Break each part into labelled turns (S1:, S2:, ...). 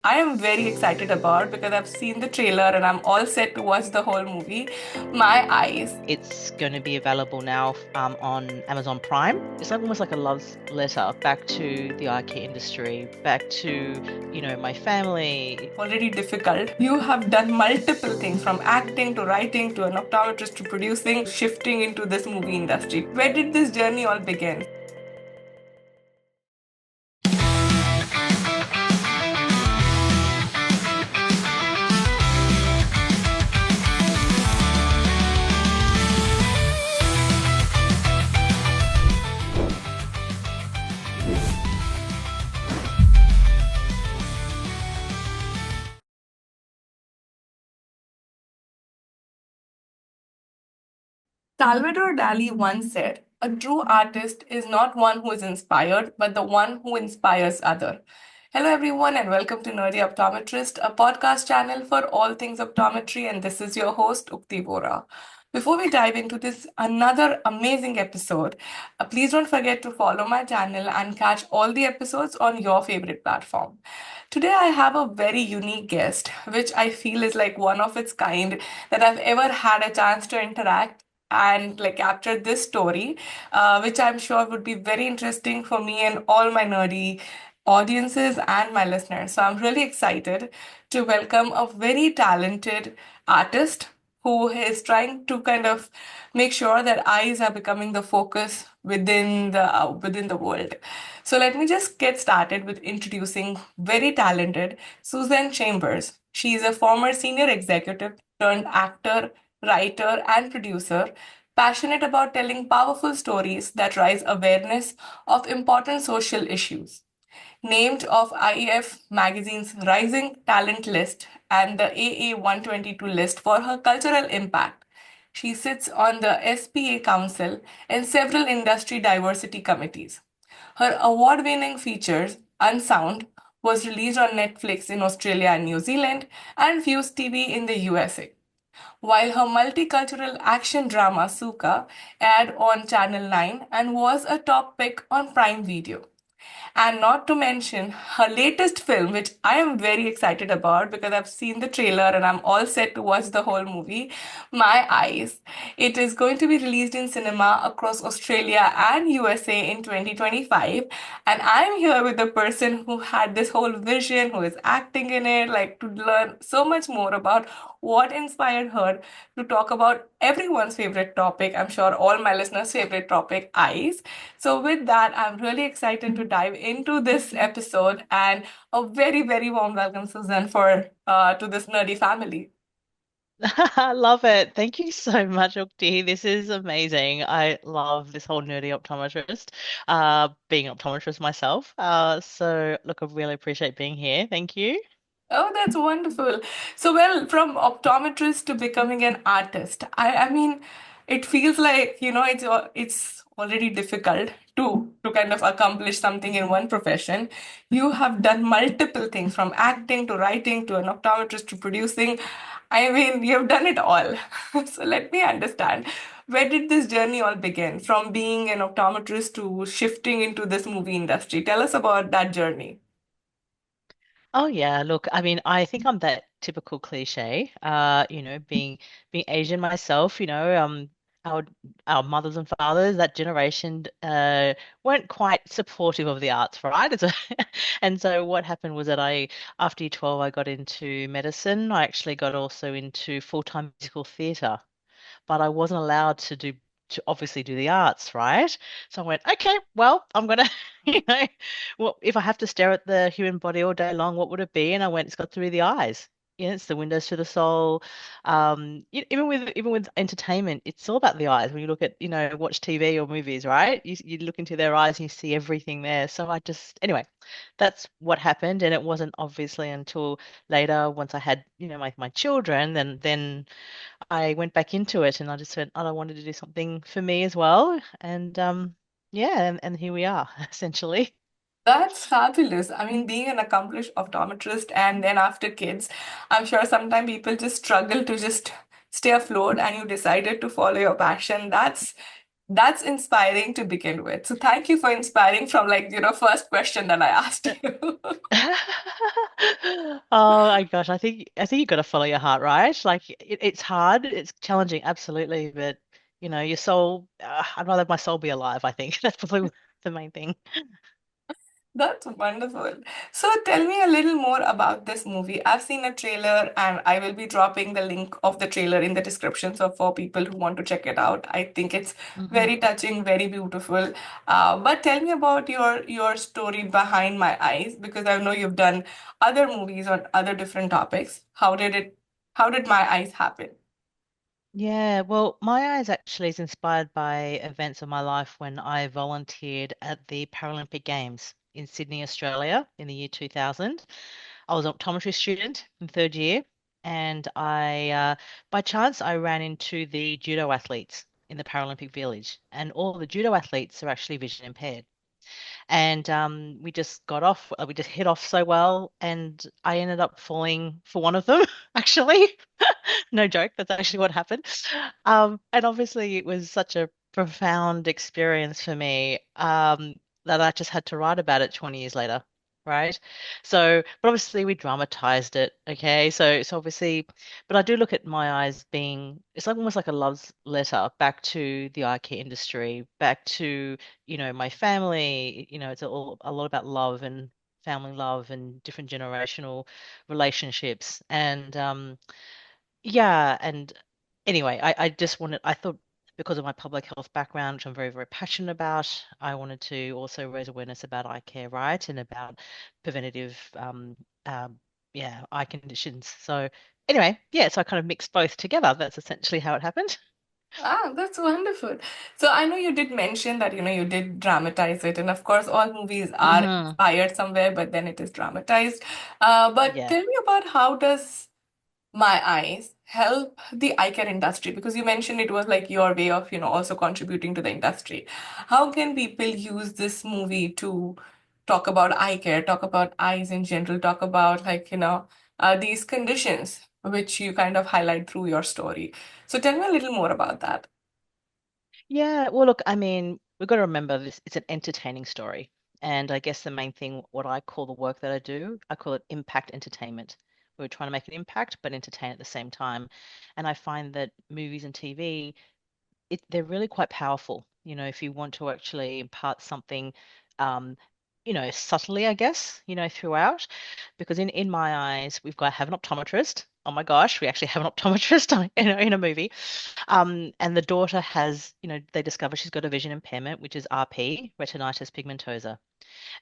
S1: I am very excited about because I've seen the trailer and I'm all set to watch the whole movie. My eyes.
S2: It's going to be available now on Amazon Prime. It's like almost like a love letter back to the eye care industry, back to, my family.
S1: Already difficult. You have done multiple things from acting to writing to an optometrist to producing, shifting into this movie industry. Where did this journey all begin? Salvador Dali once said, "A true artist is not one who is inspired, but the one who inspires other." Hello, everyone, and welcome to Nerdy Optometrist, a podcast channel for all things optometry. And this is your host, Ukti Vora. Before we dive into this another amazing episode, please don't forget to follow my channel and catch all the episodes on your favorite platform. Today, I have a very unique guest, which I feel is like one of its kind that I've ever had a chance to interact and like capture this story, which I'm sure would be very interesting for me and all my nerdy audiences and my listeners. So I'm really excited to welcome a very talented artist who is trying to kind of make sure that eyes are becoming the focus within the world. So let me just get started with introducing very talented Tsu Shan Chambers. She is a former senior executive turned actor, writer, and producer, passionate about telling powerful stories that raise awareness of important social issues. Named of IEF magazine's Rising Talent list and the AA 122 list for her cultural impact. She sits on the SPA Council and several industry diversity committees. Her award winning features, Unsound, was released on Netflix in Australia and New Zealand and Fuse TV in the USA, while her multicultural action drama Suka aired on Channel 9 and was a top pick on Prime Video. And not to mention her latest film, which I am very excited about because I've seen the trailer and I'm all set to watch the whole movie, My Eyes. It is going to be released in cinema across Australia and USA in 2025. And I'm here with the person who had this whole vision, who is acting in it, like to learn so much more about what inspired her to talk about everyone's favorite topic. I'm sure all my listeners' favorite topic, eyes. So, with that, I'm really excited to dive into this episode and a very, very warm welcome, Susan, for to this nerdy family.
S2: I love it. Thank you so much, Ukti. This is amazing. I love this whole nerdy optometrist, being an optometrist myself. So look, I really appreciate being here. Thank you.
S1: Oh, that's wonderful. So, well, from optometrist to becoming an artist, I mean, it feels like, it's already difficult to kind of accomplish something in one profession. You have done multiple things from acting to writing to an optometrist to producing. I mean, you've done it all. So, let me understand. Where did this journey all begin? From being an optometrist to shifting into this movie industry. Tell us about that journey.
S2: Oh yeah, look, I mean, I think I'm that typical cliche, being Asian myself, our our mothers and fathers, that generation, weren't quite supportive of the arts, right? And so what happened was that after year 12, I got into medicine. I actually got also into full-time musical theatre, but I wasn't allowed to obviously do the arts, right? So I went, okay, well, I'm gonna, you know, well, if I have to stare at the human body all day long, what would it be? And I went, it's got through the eyes. It's the windows to the soul. Even with entertainment, it's all about the eyes. When you look at, watch TV or movies, right? You look into their eyes and you see everything there. So I just anyway, that's what happened, and it wasn't obviously until later, once I had, my children, then I went back into it and I just said, oh, I wanted to do something for me as well. And yeah, and here we are, essentially.
S1: That's fabulous. I mean, being an accomplished optometrist and then after kids, I'm sure sometimes people just struggle to just stay afloat and you decided to follow your passion. That's That's inspiring to begin with. So thank you for inspiring from like, first question that I asked you.
S2: Oh my gosh, I think you got to follow your heart, right? Like it's hard, it's challenging, absolutely, but your soul, I'd rather my soul be alive, I think. That's probably the main thing.
S1: That's wonderful. So tell me a little more about this movie. I've seen a trailer and I will be dropping the link of the trailer in the description so for people who want to check it out. I think it's
S2: Hmm.
S1: very touching, very beautiful. But tell me about your story behind my eyes because I know you've done other movies on other different topics. How did my eyes happen?
S2: Yeah, well, my eyes actually is inspired by events of my life when I volunteered at the Paralympic Games in Sydney, Australia in the year 2000. I was an optometry student in third year, and by chance, I ran into the judo athletes in the Paralympic Village, and all the judo athletes are actually vision impaired. And we just got off, we just hit off so well, and I ended up falling for one of them, actually. No joke, that's actually what happened. And obviously, it was such a profound experience for me that I just had to write about it 20 years later, right? So, but obviously, we dramatized it, okay? So obviously, but I do look at my eyes being, it's like almost like a love letter back to the eye care industry, back to, my family. It's all a lot about love and family love and different generational relationships. And yeah, and anyway, I just wanted, I thought because of my public health background, which I'm very, very passionate about, I wanted to also raise awareness about eye care, right? And about preventative, um, yeah, eye conditions. So anyway, yeah, so I kind of mixed both together. That's essentially how it happened.
S1: Ah, that's wonderful. So I know you did mention that, you did dramatize it, and of course, all movies are
S2: Hmm.
S1: inspired somewhere, but then it is dramatized. But
S2: Yeah.
S1: tell me about how does my eyes help the eye care industry? Because you mentioned it was like your way of, also contributing to the industry. How can people use this movie to talk about eye care, talk about eyes in general, talk about like, these conditions which you kind of highlight through your story? So tell me a little more about that.
S2: Yeah, well, look, I mean, we've got to remember this, it's an entertaining story. And I guess the main thing, what I call the work that I do, I call it impact entertainment. We're trying to make an impact, but entertain at the same time. And I find that movies and TV, they're really quite powerful. If you want to actually impart something, um, subtly, I guess, throughout. Because in my eyes, we've got to have an optometrist. Oh my gosh, we actually have an optometrist in a movie. And the daughter has, they discover she's got a vision impairment, which is RP, retinitis pigmentosa.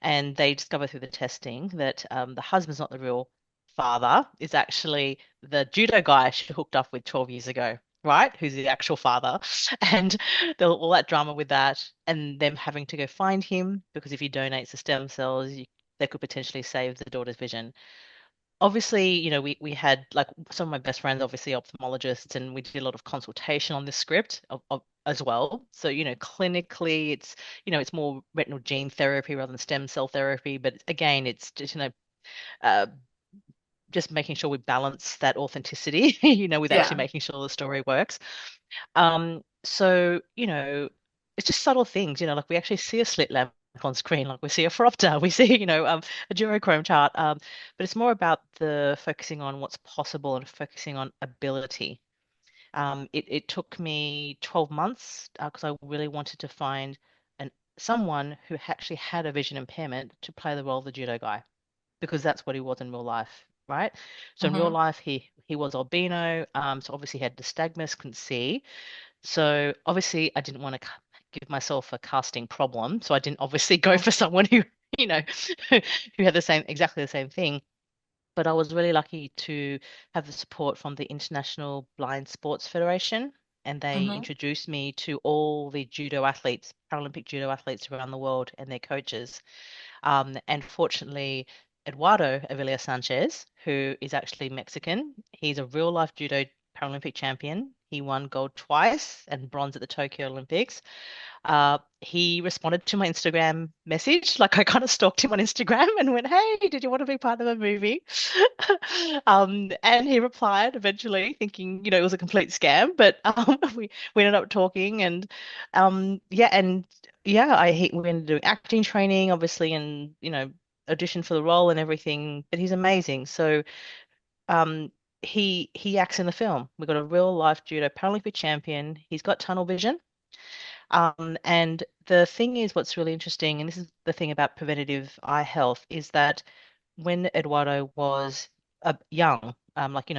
S2: And they discover through the testing that the husband's not the real father, is actually the judo guy she hooked up with 12 years ago, right? Who's the actual father. And all that drama with that, and them having to go find him because if he donates the stem cells, they could potentially save the daughter's vision. Obviously, we had like some of my best friends, obviously ophthalmologists, and we did a lot of consultation on this script as well. So, clinically, it's more retinal gene therapy rather than stem cell therapy. But again, it's just, uh, just making sure we balance that authenticity, with actually
S1: Yeah.
S2: making sure the story works. So, it's just subtle things, like we actually see a slit lamp on screen, like we see a phoropter, we see, a duochrome chart. But it's more about the focusing on what's possible and focusing on ability. It took me 12 months because I really wanted to find someone who actually had a vision impairment to play the role of the judo guy because that's what he was in real life, right? So in real
S1: Mm-hmm.
S2: life, he was albino, so obviously he had nystagmus, couldn't see. So obviously, I didn't want to give myself a casting problem. So I didn't obviously go for someone who, you know, who had exactly the same thing. But I was really lucky to have the support from the International Blind Sports Federation, and they
S1: Mm-hmm.
S2: introduced me to all the judo athletes, Paralympic judo athletes around the world, and their coaches. And fortunately, Eduardo Avila Sanchez, who is actually Mexican, he's a real life judo Paralympic champion. He won gold twice and bronze at the Tokyo Olympics. He responded to my Instagram message. Like I kind of stalked him on Instagram and went, "Hey, did you want to be part of a movie?" And he replied eventually, thinking, it was a complete scam. But we ended up talking, and yeah, we ended up doing acting training, obviously, and audition for the role and everything. But he's amazing. So um, he acts in the film. We got a real life judo Paralympic champion. He's got tunnel vision. And the thing is, what's really interesting, and this is the thing about preventative eye health, is that when Eduardo was young, like,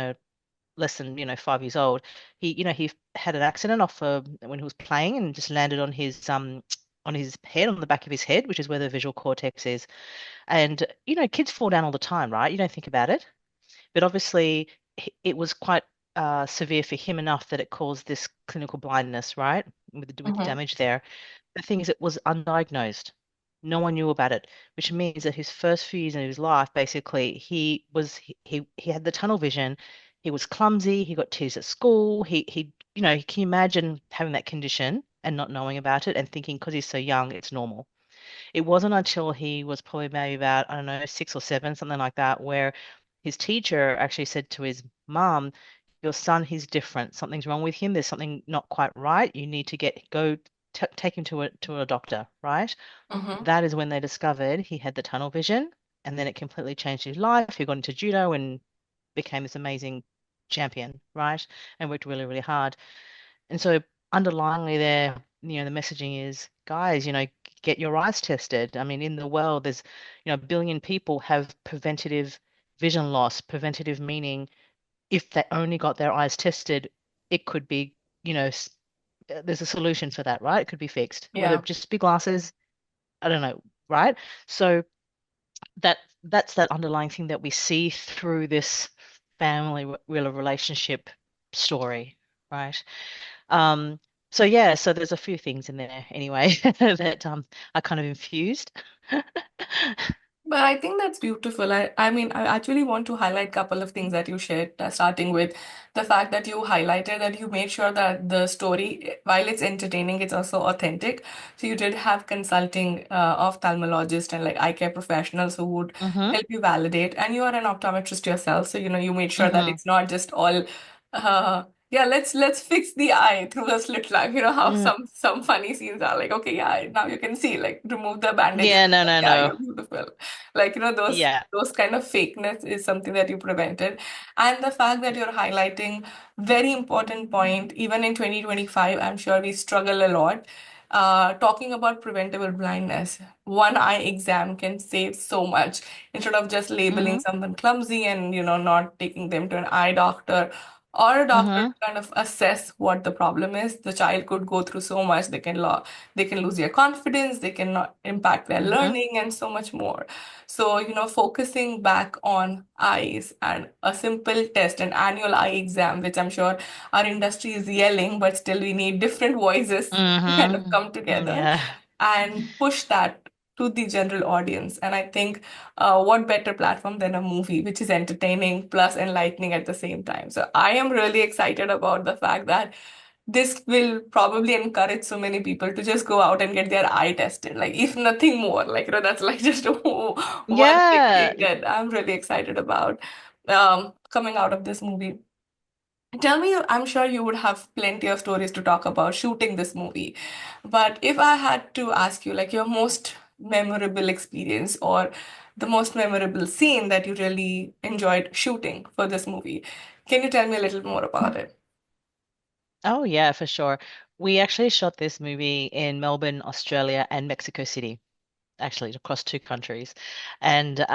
S2: less than, 5 years old, he had an accident off when he was playing and just landed on his head, on the back of his head, which is where the visual cortex is. And, kids fall down all the time, right? You don't think about it. But obviously, it was quite severe for him enough that it caused this clinical blindness, right? With the
S1: Mm-hmm.
S2: damage there. The thing is, it was undiagnosed. No one knew about it, which means that his first few years of his life, basically, he had the tunnel vision. He was clumsy. He got teased at school. Can you imagine having that condition and not knowing about it and thinking because he's so young, it's normal? It wasn't until he was probably maybe about, I don't know, 6 or 7, something like that, where his teacher actually said to his mom, "Your son, he's different. Something's wrong with him. There's something not quite right. You need to go t take him to a doctor," right?
S1: Mm-hmm.
S2: That is when they discovered he had the tunnel vision, and then it completely changed his life. He got into judo and became this amazing champion, right? And worked really, really hard. And so underlyingly there, the messaging is, guys, get your eyes tested. I mean, in the world, there's, a billion people have preventative vision loss. Preventative meaning if they only got their eyes tested, it could be, there's a solution for that, right? It could be fixed. Whether
S1: Yeah.
S2: it just be glasses, I don't know, right? So that that's that underlying thing that we see through this family real relationship story, right? Um, so yeah, so there's a few things in there anyway that I kind of infused.
S1: But I think that's beautiful. I mean, I actually want to highlight a couple of things that you shared, starting with the fact that you highlighted that you made sure that the story, while it's entertaining, it's also authentic. So you did have consulting ophthalmologist and like eye care professionals who would
S2: Mm-hmm.
S1: help you validate. And you are an optometrist yourself, so you made sure that
S2: Mm-hmm.
S1: it's not just all yeah, let's fix the eye through a slit lamp. You know how
S2: Mm.
S1: some funny scenes are like, okay, yeah, now you can see, like remove the bandages.
S2: Yeah, no, no,
S1: Yeah,
S2: no.
S1: you're beautiful. Like, those
S2: Yeah.
S1: those kind of fakeness is something that you prevented. And the fact that you're highlighting very important point, even in 2025, I'm sure we struggle a lot. Talking about preventable blindness, one eye exam can save so much instead of just labeling
S2: Mm-hmm.
S1: someone clumsy and not taking them to an eye doctor or a doctor
S2: Mm-hmm.
S1: to kind of assess what the problem is. The child could go through so much. They can lose their confidence, they can not impact their
S2: Mm-hmm.
S1: learning, and so much more. So, focusing back on eyes and a simple test, an annual eye exam, which I'm sure our industry is yelling, but still we need different voices to kind of come
S2: Mm-hmm.
S1: together
S2: Yeah.
S1: and push that to the general audience. And I think what better platform than a movie, which is entertaining plus enlightening at the same time. So I am really excited about the fact that this will probably encourage so many people to just go out and get their eye tested, like if nothing more. Like, that's like just one big
S2: Yeah.
S1: thing that I'm really excited about coming out of this movie. Tell me, I'm sure you would have plenty of stories to talk about shooting this movie. But if I had to ask you, like, your most memorable experience or the most memorable scene that you really enjoyed shooting for this movie, can you tell me a little more about it?
S2: Oh yeah, for sure. We actually shot this movie in Melbourne, Australia, and Mexico City, actually across two countries. And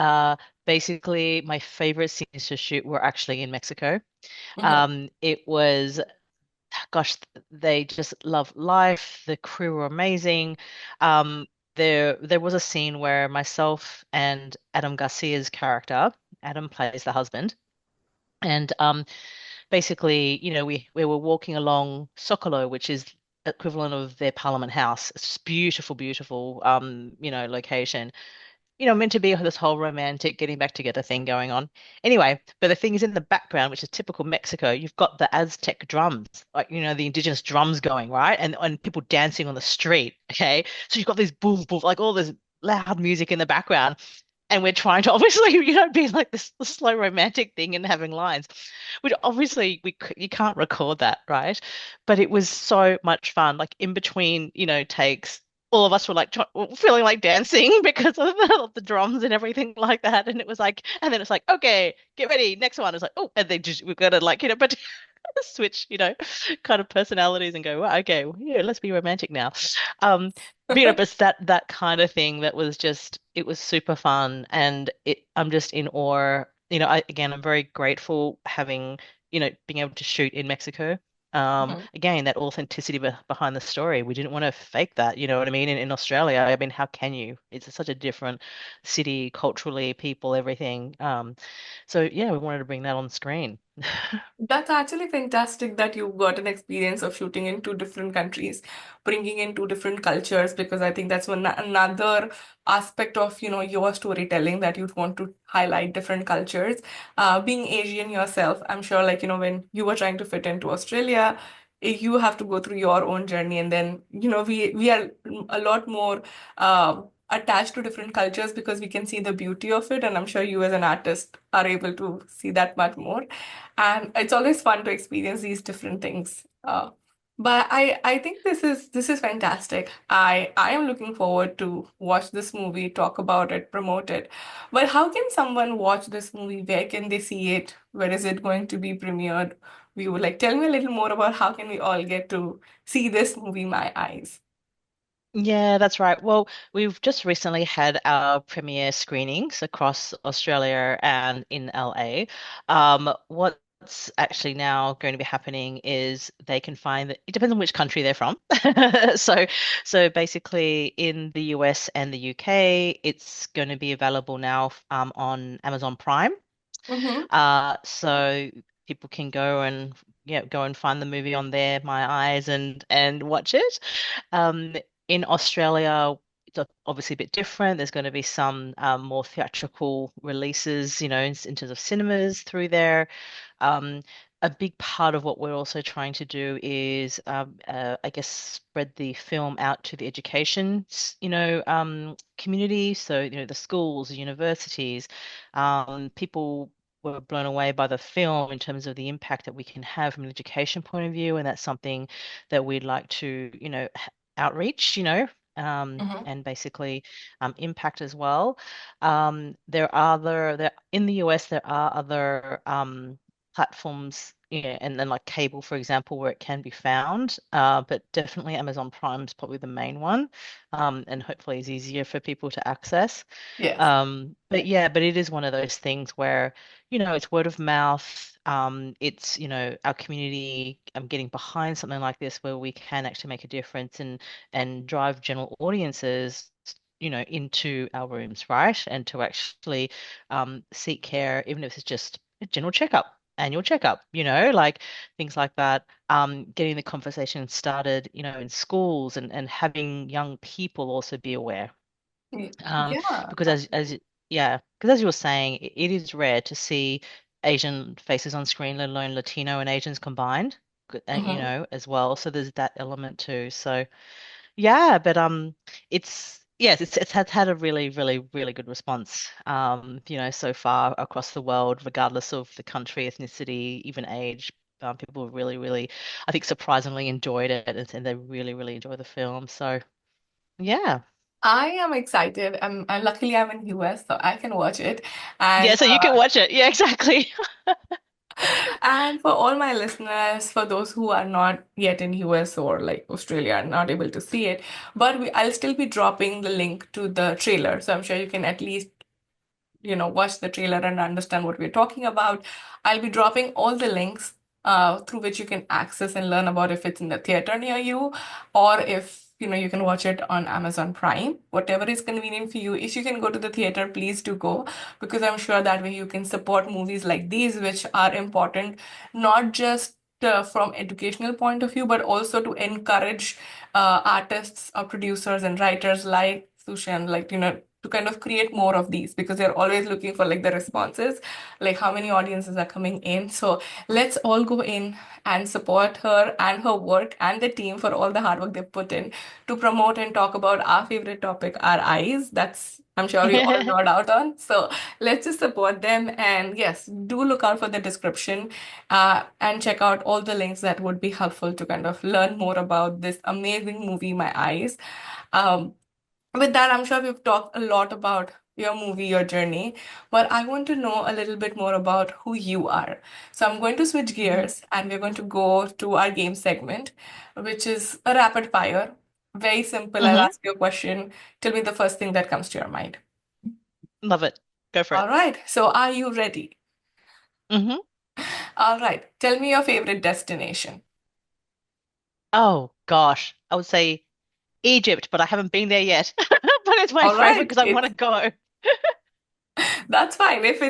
S2: basically my favorite scenes to shoot were actually in Mexico.
S1: Hmm.
S2: It was, gosh, they just loved life. The crew were amazing. Um, there was a scene where myself and Adam Garcia's character, Adam plays the husband, and basically, we were walking along Socolo, which is equivalent of their Parliament House. It's just beautiful, beautiful, location. meant to be this whole romantic getting back together thing going on. Anyway, but the thing is in the background, which is typical Mexico, you've got the Aztec drums, like, the indigenous drums going, right? And people dancing on the street, okay? So you've got these boom, boom, like all this loud music in the background. And we're trying to obviously, be like this slow romantic thing and having lines, which obviously you can't record that, right? But it was so much fun. Like in between, takes, all of us were like feeling like dancing because of the drums and everything like that. And it was like, and then it's like, okay, get ready, next one. It's like, oh, and then just we've got to like, but switch, kind of personalities and go, well, okay, well, yeah, let's be romantic now. Um, but, but it's that kind of thing that was just, it was super fun, and I'm just in awe. I'm very grateful having, being able to shoot in Mexico.
S1: Mhm.
S2: Again, that authenticity behind the story. We didn't want to fake that, you know what I mean? In Australia, I mean, how can you? It's such a different city, culturally, people, everything. So yeah, we wanted to bring that on screen.
S1: That's actually fantastic that you got an experience of shooting in two different countries, bringing in two different cultures, because I think that's another aspect of, your storytelling that you'd want to highlight different cultures. Being Asian yourself, I'm sure, like, when you were trying to fit into Australia, you have to go through your own journey, and then, we are a lot more attached to different cultures because we can see the beauty of it, and I'm sure you as an artist are able to see that much more. And it's always fun to experience these different things. But I think this is fantastic. I am looking forward to watch this movie, talk about it, promote it. But how can someone watch this movie? Where can they see it? Where is it going to be premiered? We would like tell me a little more about how can we all get to see this movie, My Eyes.
S2: Yeah, that's right. Well, we've just recently had our premiere screenings across Australia and in LA. What's actually now going to be happening is they can find that it depends on which country they're from. So, so basically in the US and the UK, it's going to be available now on Amazon Prime.
S1: Mm-hmm.
S2: So people can go and go and find the movie on there, My Eyes, and watch it. Um, in Australia, it's obviously a bit different. There's going to be some more theatrical releases, in terms of cinemas through there. Um, a big part of what we're also trying to do is, I guess, spread the film out to the education, community. So, the schools, the universities, people were blown away by the film in terms of the impact that we can have from an education point of view, and that's something that we'd like to, outreach,
S1: Mm-hmm.
S2: and basically impact as well. There in the US there are other platforms, and then like cable, for example, where it can be found. But definitely Amazon Prime is probably the main one, and hopefully is easier for people to access.
S1: Yes.
S2: But yeah, but it is one of those things where, it's word of mouth. It's, our community getting behind something like this where we can actually make a difference and drive general audiences, into our rooms, right? And to actually seek care, even if it's just a general checkup, annual checkup, like things like that. Getting the conversation started, in schools and having young people also be aware.
S1: Yeah.
S2: Because as you were saying, it is rare to see Asian faces on screen, let alone Latino and Asians combined,
S1: Mhm.
S2: as well. So there's that element too. So yeah, but it's had a really, really, really good response, so far across the world, regardless of the country, ethnicity, even age. People really, really, I think, surprisingly enjoyed it, and they really, really enjoy the film. So yeah.
S1: I am excited. Luckily I'm in US, so I can watch it. And
S2: Yeah, so you can watch it. Yeah, exactly.
S1: and for all my listeners, for those who are not yet in US or like Australia, are not able to see it, but I'll still be dropping the link to the trailer, so I'm sure you can at least watch the trailer and understand what we're talking about. I'll be dropping all the links through which you can access and learn about if it's in the theater near you, or if you can watch it on Amazon Prime, whatever is convenient for you. If you can go to the theater, please do go, because I'm sure that way you can support movies like these, which are important, not just from educational point of view, but also to encourage artists or producers and writers like Sushan, like to kind of create more of these because they're always looking for like the responses, like how many audiences are coming in. So let's all go in and support her and her work and the team for all the hard work they've put in to promote and talk about our favorite topic, our eyes. That's I'm sure we all nod out on. So let's just support them. And yes, do look out for the description and check out all the links that would be helpful to kind of learn more about this amazing movie, My Eyes. Um, with that, I'm sure we've talked a lot about your movie, your journey, but I want to know a little bit more about who you are. So I'm going to switch
S2: Mhm.
S1: gears and we're going to go to our game segment, which is a rapid fire. Very simple. I'll
S2: Hmm.
S1: ask you a question. Tell me the first thing that comes to your mind.
S2: Love it. Go for
S1: All
S2: it.
S1: right. So are you ready?
S2: Hmm.
S1: All right. Tell me your favorite destination.
S2: Oh gosh, I would say Egypt, but I haven't been there yet. But it's my
S1: All
S2: favorite
S1: right.
S2: because I want to go.
S1: That's fine. If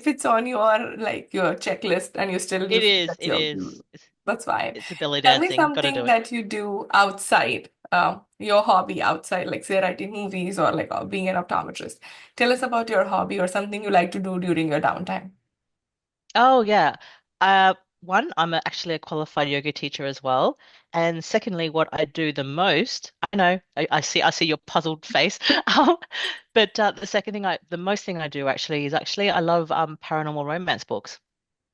S1: it's on your like your checklist and you
S2: It
S1: feel
S2: is.
S1: that's
S2: It
S1: your
S2: is.
S1: that's fine.
S2: It's the belly
S1: Tell me
S2: dancing. Got to
S1: something
S2: do it.
S1: that you do outside, your hobby outside, like say writing movies or like being an optometrist. Tell us about your hobby or something you like to do during your downtime.
S2: Oh yeah. One, actually a qualified yoga teacher as well. And secondly, what I do the most, I know, I see your puzzled face. Um, but the second thing the most thing I do actually is actually I love paranormal romance books.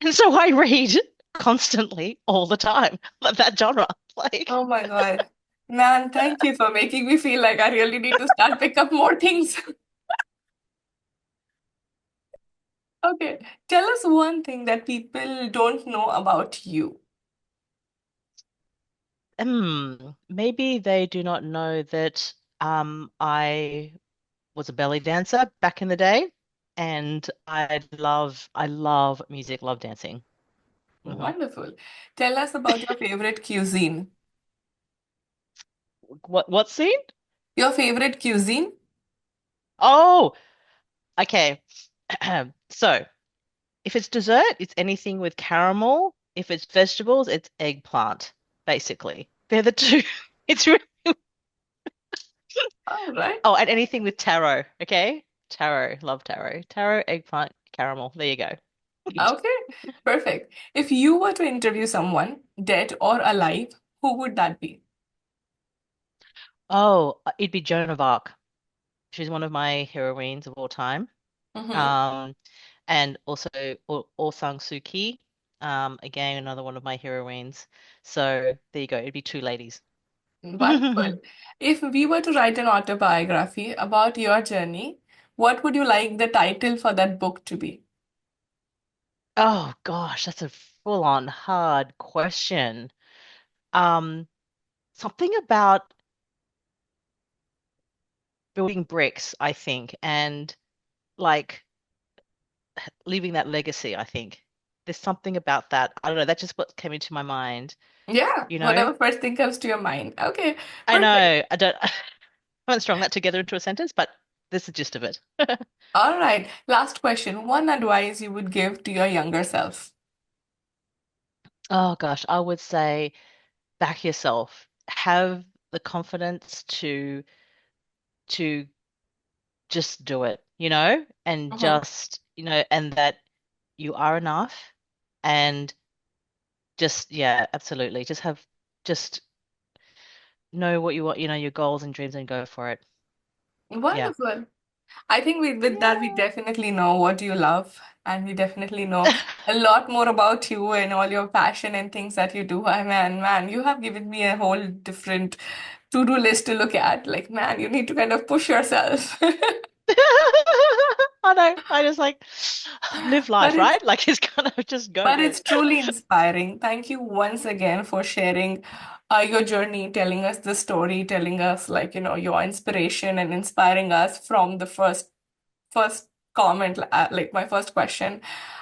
S2: And so I read constantly all the time, like that genre. Like,
S1: Oh my God. Man, thank you for making me feel like I really need to start pick up more things. Okay. Tell us one thing that people don't know about you.
S2: maybe they do not know that I was a belly dancer back in the day, and I love music, love dancing. Hmm.
S1: Wonderful. Tell us about your favorite cuisine.
S2: What scene?
S1: Your favorite cuisine?
S2: Oh, okay. So if it's dessert, it's anything with caramel. If it's vegetables, it's eggplant, basically. They're the two. It's really,
S1: All right.
S2: oh, and anything with taro, okay? Taro, love taro. Taro, eggplant, caramel. There you go.
S1: Okay. Perfect. If you were to interview someone, dead or alive, who would that be?
S2: Oh, it'd be Joan of Arc. She's one of my heroines of all time.
S1: Mm-hmm.
S2: Um, and also Aung San Suu Kyi. Again, another one of my heroines. So there you go. It'd be two ladies.
S1: Wonderful. If we were to write an autobiography about your journey, what would you like the title for that book to be?
S2: Oh gosh, that's a full-on hard question. Um, Something about building bricks, I think, and like leaving that legacy, I think. There's something about that. I don't know, that's just what came into my mind,
S1: Yeah,
S2: you know?
S1: whatever first thing comes to your mind. Okay,
S2: I
S1: perfect.
S2: know, I don't I haven't strung that together into a sentence, but this is the gist of it.
S1: All right. Last question. One advice you would give to your younger self.
S2: Oh gosh, I would say back yourself. Have the confidence to just do it, and
S1: Mm-hmm.
S2: just, and that you are enough, and just, yeah, absolutely. Just know what you want, your goals and dreams and go for it. Yeah.
S1: Wonderful. I think with that, we
S2: Yeah.
S1: definitely know what you love, and we definitely know a lot more about you and all your passion and things that you do. I man, you have given me a whole different to-do list to look at. Like, man, you need to kind of push yourself.
S2: I know. I just like live
S1: But
S2: life,
S1: it's
S2: right? Like it's kind of just go
S1: But
S2: do
S1: it's
S2: it.
S1: truly inspiring. Thank you once again for sharing your journey, telling us the story, telling us like, your inspiration and inspiring us from the first comment, like my first question.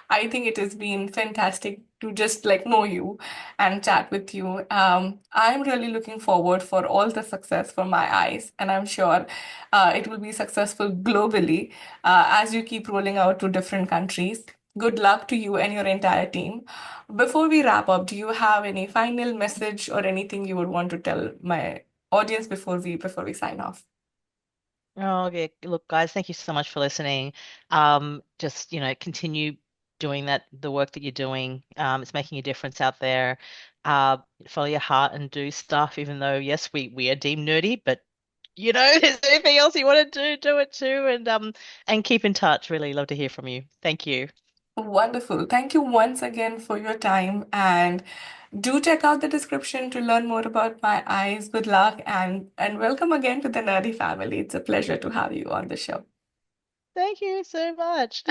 S1: I think it has been fantastic to just like know you and chat with you. I'm really looking forward for all the success for my eyes, and I'm sure it will be successful globally as you keep rolling out to different countries. Good luck to you and your entire team. Before we wrap up, do you have any final message or anything you would want to tell my audience before we sign off?
S2: Oh, okay. Look, guys, thank you so much for listening. Just, continue doing the work that you're doing. It's making a difference out there. Uh, Follow your heart and do stuff, even though, yes, we are deemed nerdy, but if there's anything else you want to do, do it too. And keep in touch. Really love to hear from you. Thank you.
S1: Wonderful. Thank you once again for your time, and do check out the description to learn more about my eyes. Good luck, and welcome again to the Nerdy family. It's a pleasure to have you on the show.
S2: Thank you so much.